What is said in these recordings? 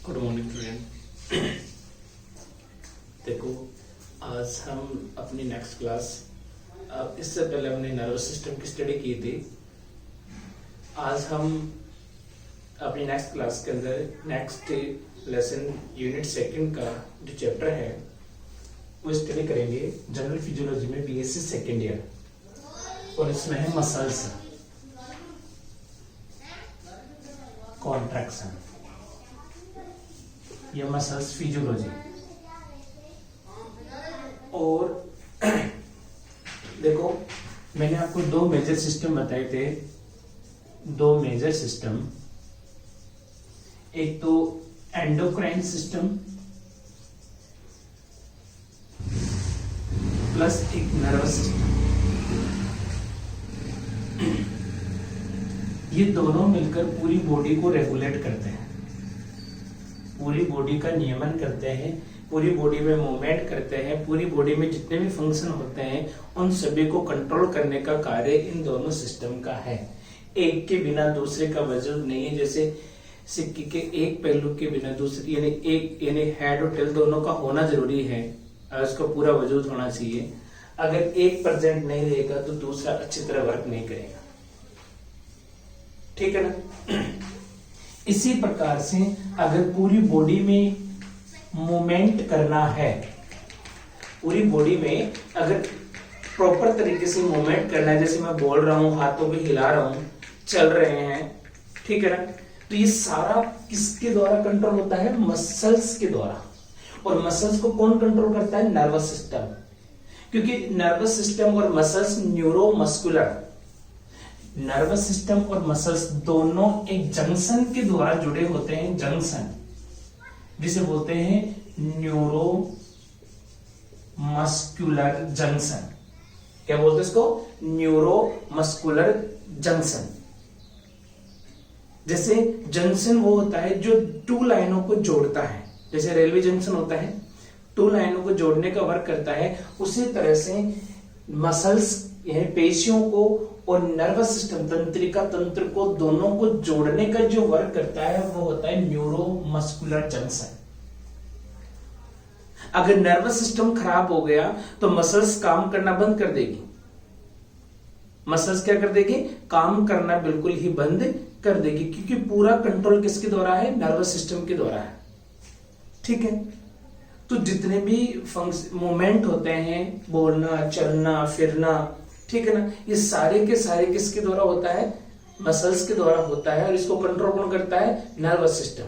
Good morning student. देखो, आज हम अपनी नेक्स्ट क्लास, इससे पहले हमने नर्वस सिस्टम की स्टडी की थी। आज हम अपनी नेक्स्ट क्लास के अंदर नेक्स्ट लेसन यूनिट सेकंड का जो चैप्टर है वो स्टडी करेंगे। जनरल फिजियोलॉजी में बीएससी सेकंड ईयर, और इसमें है मसल्स, कॉन्ट्रैक्शन, ये मसल्स फिजियोलॉजी। और देखो, मैंने आपको दो मेजर सिस्टम बताए थे, दो मेजर सिस्टम। एक तो एंडोक्राइन सिस्टम प्लस एक नर्वस सिस्टम। ये दोनों मिलकर पूरी बॉडी को रेगुलेट करते हैं, पूरी बॉडी का नियमन करते हैं, पूरी बॉडी में मूवमेंट करते हैं, पूरी बॉडी में जितने भी फंक्शन होते हैं उन सभी को कंट्रोल करने का कार्य इन दोनों सिस्टम का है। एक के बिना दूसरे का वजूद नहीं है। जैसे सिक्के के एक पहलू के बिना दूसरी, यानी हेड और टेल दोनों का होना जरूरी है, उसका पूरा वजूद होना चाहिए। अगर एक प्रेजेंट नहीं रहेगा तो दूसरा अच्छी तरह वर्क नहीं करेगा, ठीक है ना। इसी प्रकार से अगर पूरी बॉडी में मूवमेंट करना है, पूरी बॉडी में अगर प्रॉपर तरीके से मूवमेंट करना है, जैसे मैं बोल रहा हूं, हाथों को हिला रहा हूं, चल रहे हैं, ठीक है ना, तो ये सारा किसके द्वारा कंट्रोल होता है? मसल्स के द्वारा। और मसल्स को कौन कंट्रोल करता है? Nervous system. क्योंकि नर्वस सिस्टम और मसल्स न्यूरोमस्कुलर, नर्वस सिस्टम और मसल्स दोनों एक जंक्शन के द्वारा जुड़े होते हैं, जंक्शन, जिसे बोलते हैं न्यूरो मस्कुलर जंक्शन। क्या बोलते हैं इसको? Neuro muscular junction. जैसे जंक्शन वो होता है जो टू लाइनों को जोड़ता है, जैसे रेलवे जंक्शन होता है, टू लाइनों को जोड़ने का वर्क करता है। उसी तरह से मसल्स यानी पेशियों को और नर्वस सिस्टम, तंत्रिका तंत्र को, दोनों को जोड़ने का जो वर्क करता है वो होता है न्यूरोमस्कुलर जंक्शन। अगर नर्वस सिस्टम खराब हो गया तो मसल्स काम करना बंद कर देगी। मसल्स क्या कर देगी? काम करना बिल्कुल ही बंद कर देगी, क्योंकि पूरा कंट्रोल किसके द्वारा है? नर्वस सिस्टम के द्वारा है, ठीक है। तो जितने भी मूवमेंट होते हैं, बोलना, चलना, फिरना, ठीक है ना, ये सारे के सारे किसके द्वारा होता है? मसल्स के द्वारा होता है। और इसको कंट्रोल कौन करता है? नर्वस सिस्टम,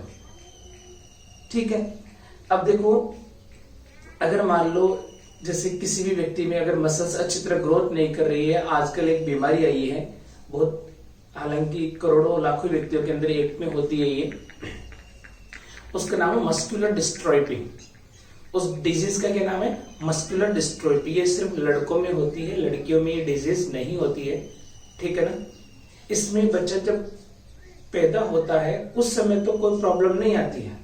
ठीक है। अब देखो, अगर मान लो जैसे किसी भी व्यक्ति में अगर मसल्स अच्छी तरह ग्रोथ नहीं कर रही है, आजकल एक बीमारी आई है बहुत, हालांकि करोड़ों लाखों व्यक्तियों के अंदर एक में होती है ये, उसका नाम है मस्कुलर डिस्ट्रॉफी। उस डिजीज का क्या नाम है? Muscular dystrophy. ये सिर्फ लड़कों में होती है, लड़कियों में ये डिजीज नहीं होती है, ठीक है ना। इसमें बच्चा जब पैदा होता है उस समय तो कोई प्रॉब्लम नहीं आती है,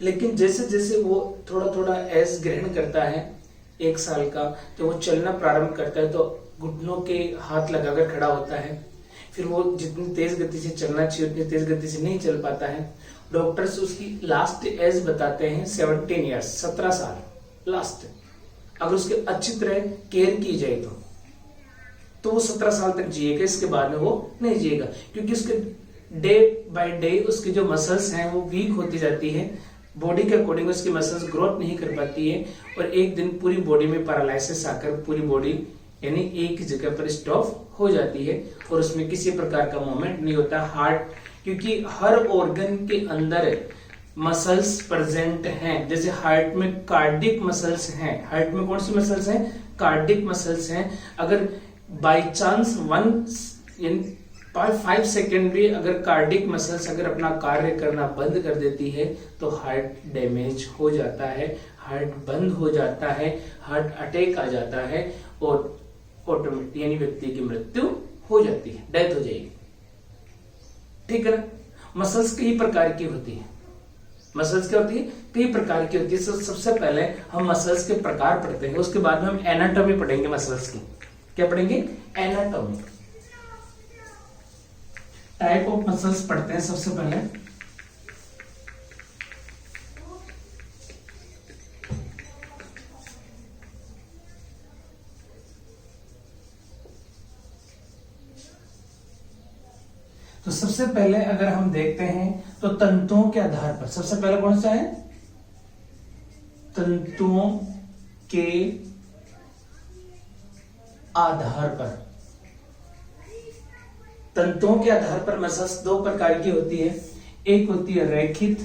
लेकिन जैसे जैसे वो थोड़ा थोड़ा एज ग्रहण करता है, 1 साल का, तो वो चलना प्रारंभ करता है, तो घुटनों के हाथ लगाकर खड़ा होता है। फिर वो जितनी तेज गति से चलना चाहिए उतनी तेज गति से नहीं चल पाता है। डॉक्टर्स उसकी लास्ट एज बताते हैं 17 ईयर्स, 17 साल लास्ट। अगर उसकी अच्छी तरह केयर की जाए तो वो 17 साल तक जिएगा, इसके बाद में वो नहीं जिएगा, क्योंकि उसके डे बाय डे उसकी जो मसल्स हैं वो वीक होती जाती है, बॉडी के अकॉर्डिंग उसकी मसल्स ग्रोथ नहीं कर पाती है, और एक दिन पूरी बॉडी में पैरालिसिस आकर पूरी बॉडी यानी एक जगह पर स्टॉप हो जाती है, और उसमें किसी प्रकार का मूवमेंट नहीं होता। हार्ट, क्योंकि हर ऑर्गन के अंदर मसल्स प्रेजेंट हैं, जैसे हार्ट में कार्डिक मसल्स हैं। हार्ट में कौन सी मसल्स हैं? कार्डिक मसल्स हैं। अगर बाय चांस 5 सेकेंड भी अगर कार्डिक मसल्स अगर अपना कार्य करना बंद कर देती है तो हार्ट डैमेज हो जाता है, हार्ट बंद हो जाता है, हार्ट अटैक आ जाता है, और ऑटोमेटिक यानी व्यक्ति की मृत्यु हो जाती है, डेथ हो जाएगी, ठीक है ना। मसल्स कई प्रकार की होती है। मसल्स क्या होती है? कई प्रकार की होती है। सबसे पहले हम मसल्स के प्रकार पढ़ते हैं, उसके बाद में हम एनाटॉमी पढ़ेंगे मसल्स की। क्या पढ़ेंगे? एनाटॉमी। टाइप ऑफ मसल्स पढ़ते हैं सबसे पहले। सबसे पहले अगर हम देखते हैं तो तंतुओं के आधार पर सबसे पहले कौन सा है? तंतुओं के आधार पर। तंतुओं के आधार पर मसल्स दो प्रकार की होती है, एक होती है रैखिक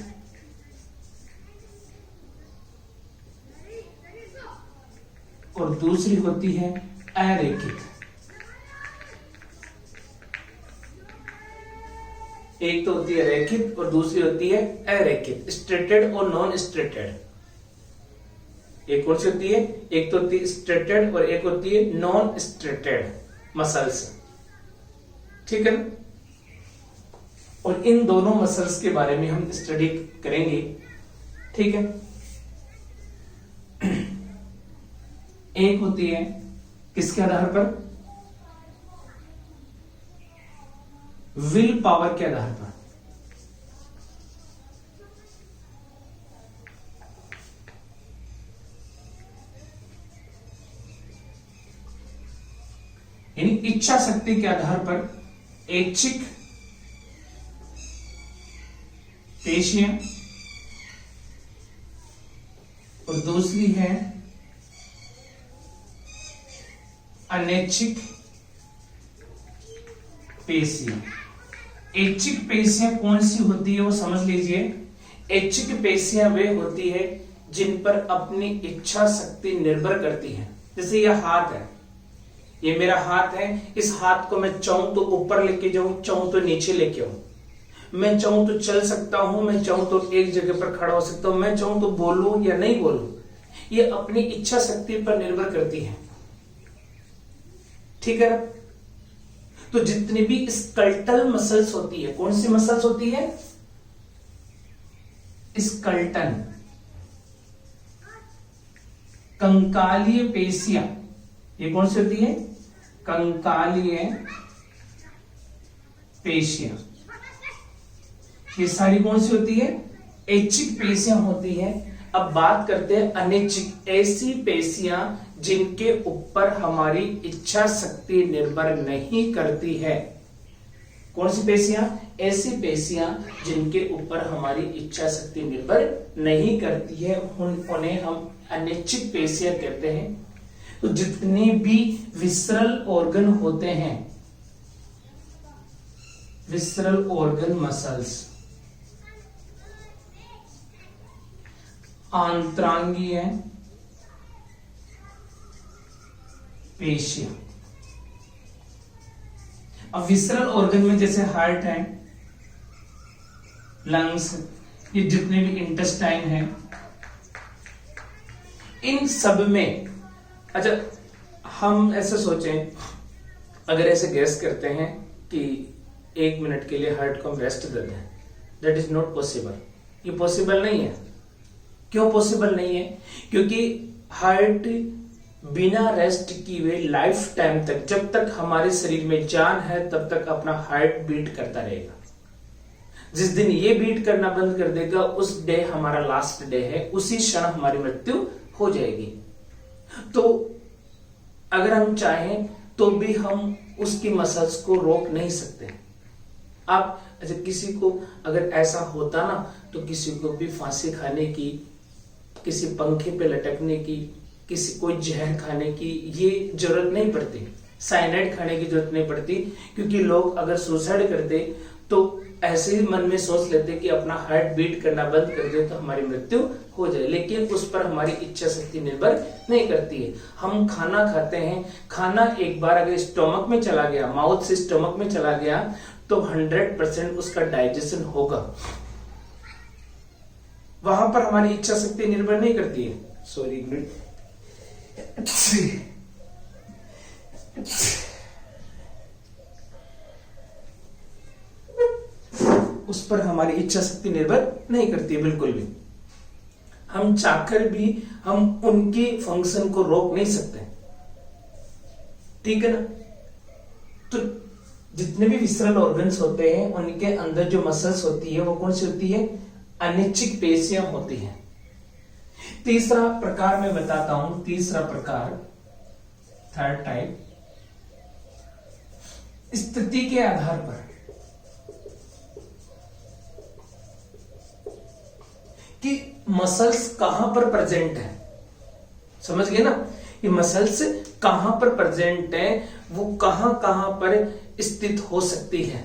और दूसरी होती है अरैखिक। एक तो होती है रैखिक और दूसरी होती है अरैखिक, स्ट्रेटेड और नॉन स्ट्रेटेड। एक कौन सी होती है? एक तो होती है स्ट्रेटेड और एक होती है नॉन स्ट्रेटेड मसल्स, ठीक है ना? और इन दोनों मसल्स के बारे में हम स्टडी करेंगे, ठीक है? एक होती है किसके आधार पर? विल पावर के आधार पर। यानी इच्छा शक्ति के आधार पर ऐच्छिक पेशियां और दूसरी है अनैच्छिक पेशियां। ऐच्छिक पेशियां कौन सी होती है वो समझ लीजिए। ऐच्छिक पेशियां वे होती है जिन पर अपनी इच्छा शक्ति निर्भर करती है। जैसे यह हाथ है, ये मेरा हाथ है, इस हाथ को मैं चाहूं तो ऊपर लेके जाऊं, चाहूं तो नीचे लेके आऊं, मैं चाहूं तो चल सकता हूं, मैं चाहूं तो एक जगह पर खड़ा हो सकता हूं, मैं चाहूं तो बोलूं या नहीं बोलूं, ये अपनी इच्छा शक्ति पर निर्भर करती है, ठीक है ना? तो जितनी भी स्कल्टल मसल्स होती है, कौन सी मसल्स होती है? स्कल्टन, कंकालीय पेशियां, ये कौन सी होती है? कंकालीय पेशियां। ये सारी कौन सी होती है? ऐच्छिक पेशियां होती है। अब बात करते हैं अनैच्छिक, ऐसी पेशियां जिनके ऊपर हमारी इच्छा शक्ति निर्भर नहीं करती है। कौन सी पेशियां? ऐसी पेशियां जिनके ऊपर हमारी इच्छा शक्ति निर्भर नहीं करती है, उन्हें हम अनैच्छिक पेशियां कहते हैं। तो जितने भी विसरल ऑर्गन होते हैं, विसरल ऑर्गन मसल्स, आंतरांगीय पेशियां। अब विसरल ऑर्गन में जैसे हार्ट है, लंग्स, ये जितने भी इंटेस्टाइन हैं, इन सब में, अच्छा हम ऐसे सोचें, अगर ऐसे गैस करते हैं कि 1 मिनट के लिए हार्ट को हम रेस्ट दे दें, दैट इज नॉट पॉसिबल। ये पॉसिबल नहीं है। क्यों पॉसिबल नहीं है? क्योंकि हार्ट बिना रेस्ट किए हुए लाइफ टाइम तक, जब तक हमारे शरीर में जान है तब तक अपना हार्ट बीट करता रहेगा। जिस दिन ये बीट करना बंद कर देगा, उस डे हमारा लास्ट डे है, उसी क्षण हमारी मृत्यु हो जाएगी। तो अगर हम चाहें तो भी हम उसकी मसल्स को रोक नहीं सकते। आप अच्छा, किसी को अगर ऐसा होता ना, तो किसी को भी फांसी खाने की, किसी पंखे पे लटकने की, किसी कोई जहर खाने की ये जरूरत नहीं पड़ती, साइनाइड खाने की जरूरत नहीं पड़ती। क्योंकि लोग अगर सुसाइड करते तो ऐसे ही मन में सोच लेते कि अपना हार्ट बीट करना बंद कर दे तो हमारी मृत्यु हो जाए, लेकिन उस पर हमारी इच्छा शक्ति निर्भर नहीं करती है। हम खाना खाते हैं, खाना एक बार अगर स्टोमक में चला गया, माउथ से स्टोमक में चला गया, तो 100% उसका डाइजेशन होगा। वहां पर हमारी इच्छा शक्ति निर्भर नहीं करती है। सॉरी, उस पर हमारी इच्छा शक्ति निर्भर नहीं करती है बिल्कुल भी। हम चाहकर भी हम उनके फंक्शन को रोक नहीं सकते, ठीक है ना? तो जितने भी विसरल ऑर्गन्स होते हैं, उनके अंदर जो मसल्स होती है वो कौन सी होती है? अनैच्छिक पेशियां होती हैं। तीसरा प्रकार मैं बताता हूं, तीसरा प्रकार, थर्ड टाइप, स्थिति के आधार पर, कि मसल्स कहां पर प्रेजेंट है। समझ गए ना, ये मसल्स कहां पर प्रेजेंट है, वो कहां कहां पर स्थित हो सकती है।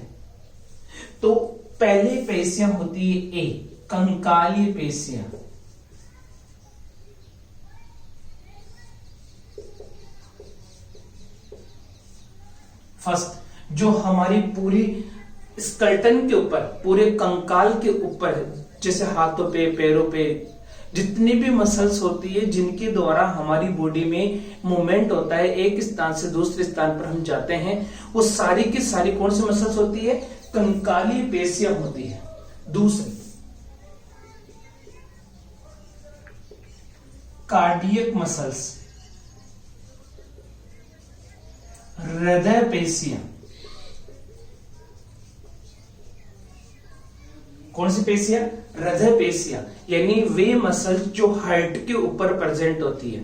तो पहली पेशियां होती है ए, कंकालीय पेशियां। फर्स्ट, जो हमारी पूरी स्केलेटन के ऊपर, पूरे कंकाल के ऊपर, जैसे हाथों पे, पैरों पे जितनी भी मसल्स होती है जिनके द्वारा हमारी बॉडी में मूवमेंट होता है, एक स्थान से दूसरे स्थान पर हम जाते हैं, वो सारी की सारी कौन सी मसल्स होती है, कंकालीय पेशियां होती है। दूसरी, कार्डियक मसल्स, हृदय पेशियां। कौन सी पेशियां, हृदय पेशियां, यानी वे मसल जो हार्ट के ऊपर प्रेजेंट होती है।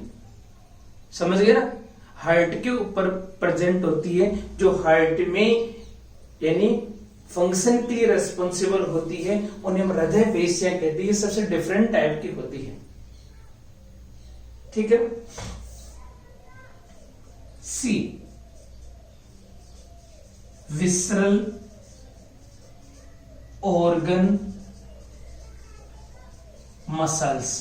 समझ गए ना, हार्ट के ऊपर प्रेजेंट होती है, जो हार्ट में यानी फंक्शन के लिए रेस्पॉन्सिबल होती है, उन्हें हम हृदय पेशियां कहते हैं। ये सबसे डिफरेंट टाइप की होती है, ठीक है। सी, विसरल ऑर्गन मसल्स,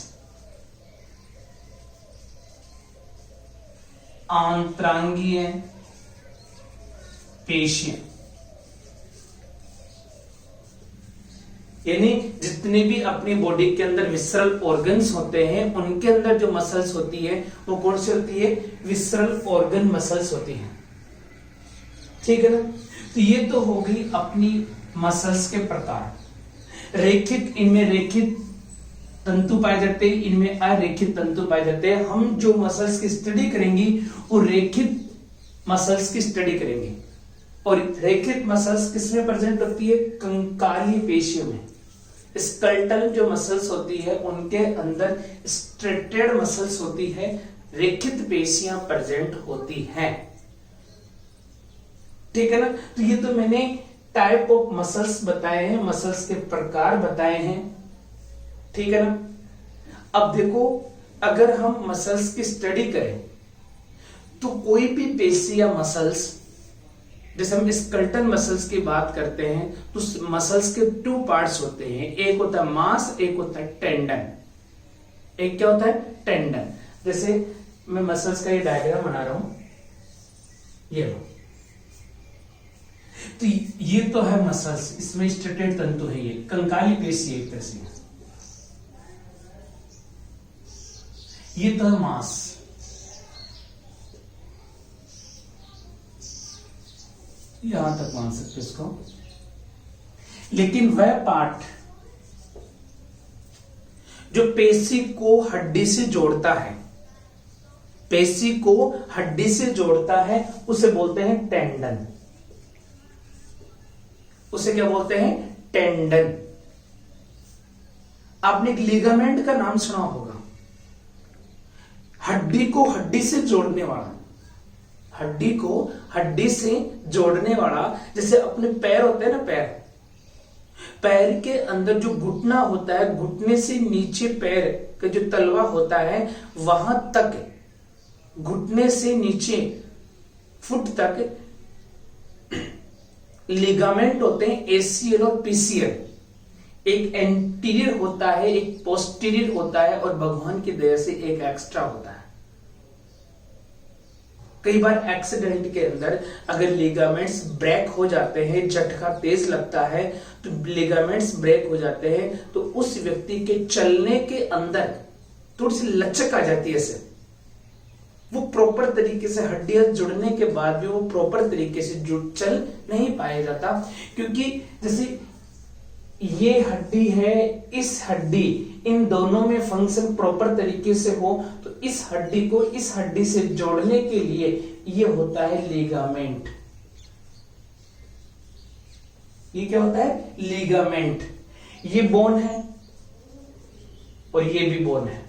आंतरांगीय पेशियां, यानी जितने भी अपनी बॉडी के अंदर विसरल ऑर्गन्स होते हैं, उनके अंदर जो मसल्स होती है वो कौन सी होती है, विसरल ऑर्गन मसल्स होती है, ठीक है ना। तो ये तो होगी अपनी मसल्स के प्रकार। रेखित, इनमें रेखित तंतु पाए जाते हैं, इनमें अरेखित तंतु पाए जाते हैं। हम जो मसल्स की स्टडी करेंगे वो रेखित मसल्स की स्टडी करेंगे। और रेखित मसल्स किसमें प्रेजेंट होती है, कंकालीय पेशियों में। स्केलेटल जो मसल्स होती है उनके अंदर स्ट्रेटेड मसल्स होती है, रेखित पेशियां प्रेजेंट होती हैं, ठीक है ना। तो ये तो मैंने टाइप ऑफ मसल्स बताए हैं, मसल्स के प्रकार बताए हैं, ठीक है ना। अब देखो, अगर हम मसल्स की स्टडी करें तो कोई भी पेशी या मसल्स, जैसे हम स्केलेटल मसल्स की बात करते हैं तो मसल्स के टू पार्ट्स होते हैं, एक होता है मांस, एक होता है टेंडन। एक क्या होता है, टेंडन। जैसे मैं मसल्स का ये डायग्राम बना रहा हूं, ये लो, तो ये तो है मसल्स, इसमें स्ट्रेटेड तंतु है, ये कंकाली पेशी एक तरह से। ये तो है मांस, यहां तक मान सकते इसको। लेकिन वह पार्ट जो पेशी को हड्डी से जोड़ता है, पेशी को हड्डी से जोड़ता है, उसे बोलते हैं टेंडन। उसे क्या बोलते हैं, टेंडन। आपने एक लिगामेंट का नाम सुना होगा, हड्डी को हड्डी से जोड़ने वाला, हड्डी को हड्डी से जोड़ने वाला। जैसे अपने पैर होते हैं ना, पैर के अंदर जो घुटना होता है, घुटने से नीचे पैर का जो तलवा होता है, वहां तक, घुटने से नीचे फुट तक लिगामेंट होते हैं, एसीएल और पीसीएल। एक एंटीरियर होता है, एक पोस्टीरियर होता है, और भगवान की दया से एक एक्स्ट्रा होता है। कई बार एक्सीडेंट के अंदर अगर लिगामेंट्स ब्रेक हो जाते हैं, झटका तेज लगता है, तो लिगामेंट्स ब्रेक हो जाते हैं, तो उस व्यक्ति के चलने के अंदर थोड़ी सी लचक आ जाती है। ऐसे वो प्रॉपर तरीके से हड्डियां जुड़ने के बाद भी वो प्रॉपर तरीके से चल नहीं पाया जाता, क्योंकि जैसे ये हड्डी है, इस हड्डी, इन दोनों में फंक्शन प्रॉपर तरीके से हो, तो इस हड्डी को इस हड्डी से जोड़ने के लिए ये होता है लिगामेंट। ये क्या होता है, लिगामेंट। ये बोन है और ये भी बोन है।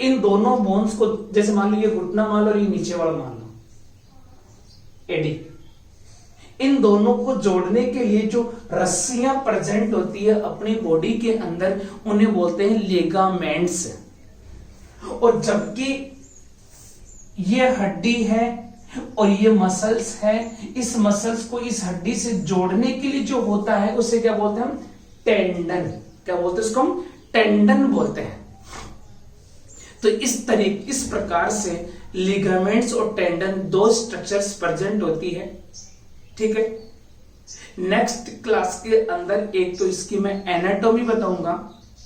इन दोनों बोन्स को, जैसे मान लो ये घुटना मान लो और ये नीचे वाला मान लो, एडी, इन दोनों को जोड़ने के लिए जो रस्सियां प्रेजेंट होती है अपनी बॉडी के अंदर, उन्हें बोलते हैं लिगामेंट्स। और जबकि ये हड्डी है और ये मसल्स है, इस मसल्स को इस हड्डी से जोड़ने के लिए जो होता है उसे क्या बोलते हैं हम? टेंडन। क्या बोलते हैं उसको? हम टेंडन बोलते हैं। तो इस प्रकार से लिगामेंट्स और टेंडन दो स्ट्रक्चर्स प्रेजेंट होती है। ठीक है, नेक्स्ट क्लास के अंदर एक तो इसकी मैं एनाटॉमी बताऊंगा,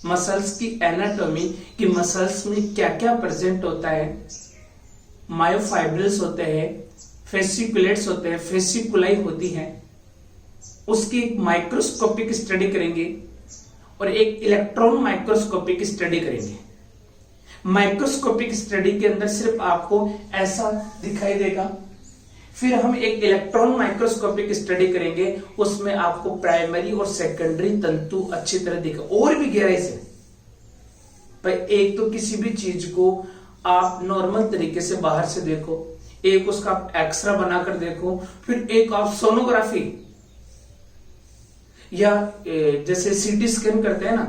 मसल्स की एनाटॉमी, कि मसल्स में क्या क्या प्रेजेंट होता है। मायोफाइब्रिल्स होते हैं, फेसिकुलेट्स होते हैं, फेसिकुलाई होती है, उसकी एक माइक्रोस्कोपिक स्टडी करेंगे और एक इलेक्ट्रॉन माइक्रोस्कोपिक स्टडी करेंगे। माइक्रोस्कोपिक स्टडी के अंदर सिर्फ आपको ऐसा दिखाई देगा। फिर हम एक इलेक्ट्रॉन माइक्रोस्कोपिक स्टडी करेंगे, उसमें आपको प्राइमरी और सेकेंडरी तंतु अच्छी तरह दिखा और भी गहराई से। पर एक तो किसी भी चीज को आप नॉर्मल तरीके से बाहर से देखो, एक उसका आप एक्सरे बनाकर देखो, फिर एक आप सोनोग्राफी या जैसे सीटी स्कैन करते हैं ना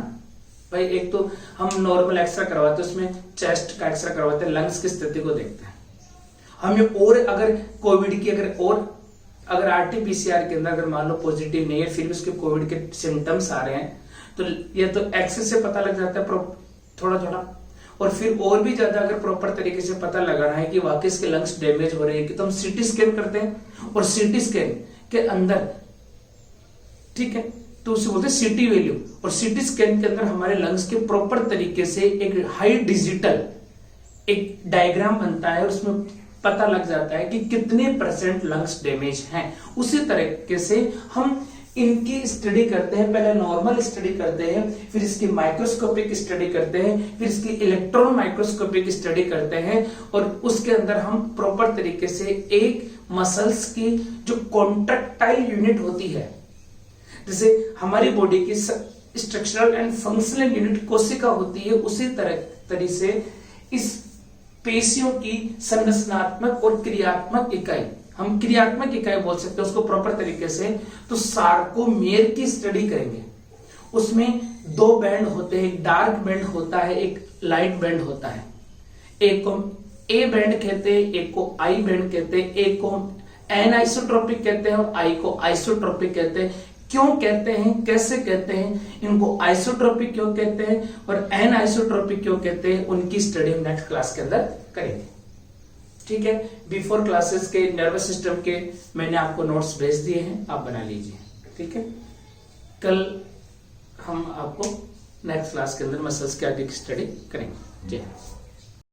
भाई, एक तो हम नॉर्मल एक्सरे करवाते हैं, उसमें चेस्ट का एक्सरे करवाते हैं, लंग्स की स्थिति को देखते हैं। हमें और अगर कोविड की अगर आरटीपीसीआर के अंदर अगर मान लो पॉजिटिव नहीं है, फिर भी उसके कोविड के सिम्टम्स आ रहे हैं, तो ये तो एक्सरे से पता लग जाता है थोड़ा थोड़ा। और फिर और भी ज्यादा अगर प्रॉपर तरीके से पता लगाना है कि वाकई इसके लंग्स डैमेज हो रहे हैं, कि तो हम सीटी स्कैन करते हैं। और सीटी स्कैन के अंदर, ठीक है, तो उसे बोलते हैं सीटी वैल्यू। और सीटी स्कैन के अंदर हमारे लंग्स के प्रॉपर तरीके से एक हाई डिजिटल एक डायग्राम बनता है, उसमें पता लग जाता है कि कितने % लंग्स डैमेज हैं। उसी तरीके से हम इनकी स्टडी करते हैं, पहले नॉर्मल स्टडी करते हैं, फिर इसकी माइक्रोस्कोपिक स्टडी करते हैं, फिर इसकी इलेक्ट्रॉन माइक्रोस्कोपिक स्टडी करते हैं, और उसके अंदर हम प्रॉपर तरीके से एक मसल्स की जो कॉन्ट्रैक्टाइल यूनिट होती है, जैसे हमारी बॉडी की स्ट्रक्चरल एंड फंक्शनल यूनिट कोशिका होती है, उसी तरह से इस पेशियों की संरचनात्मक और क्रियात्मक इकाई, हम क्रियात्मक इकाई बोल सकते हैं उसको प्रॉपर तरीके से, तो सार्कोमेर की स्टडी करेंगे। उसमें दो बैंड होते हैं, एक डार्क बैंड होता है, एक लाइट बैंड होता है। एक को ए बैंड कहते हैं, एक को आई बैंड कहते हैं, एक को एन आइसोट्रोपिक कहते हैं और आई को आइसोट्रोपिक कहते हैं। क्यों कहते हैं, कैसे कहते हैं, इनको आइसोट्रोपिक क्यों कहते हैं और एन आइसोट्रोपिक क्यों कहते हैं, उनकी स्टडी हम नेक्स्ट क्लास के अंदर करेंगे। ठीक है, बिफोर क्लासेस के नर्वस सिस्टम के मैंने आपको नोट्स भेज दिए हैं, आप बना लीजिए। ठीक है, कल हम आपको नेक्स्ट क्लास के अंदर मसल्स की आगे की स्टडी करेंगे। जय हिंद।